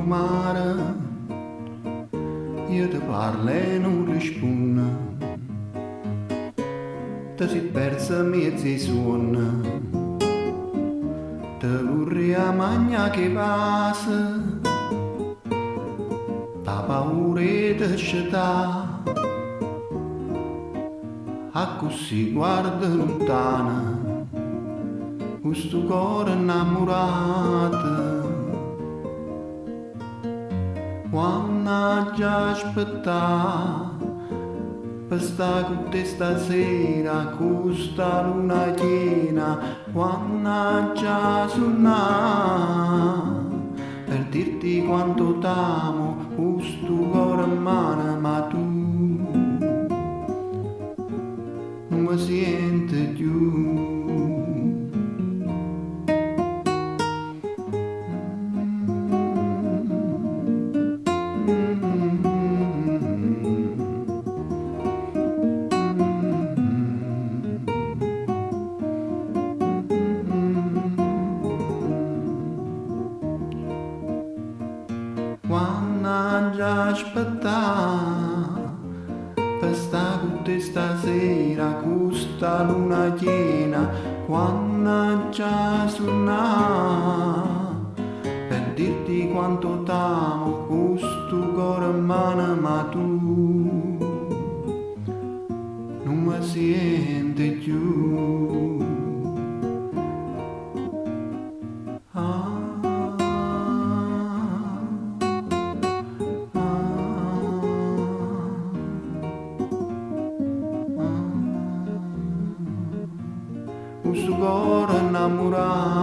mare, io ti parlo e non rispondo, ti si persa mezzo i suoni, ti vorrei a magna che passa, da paura e ti scietà, a così guarda lontana, questo cuore innamorato. Quando già aspettà per stare con te stasera, questa luna piena, quando già suonà per dirti quanto t'amo, questo cuore in mano, ma tu non mi senti più. Quando già aspettà per stare con te stasera, questa luna piena, quando già suonà per dirti quanto t'amo, questo cuore in mano, ma tu non mi senti più. Questo cuore innamorato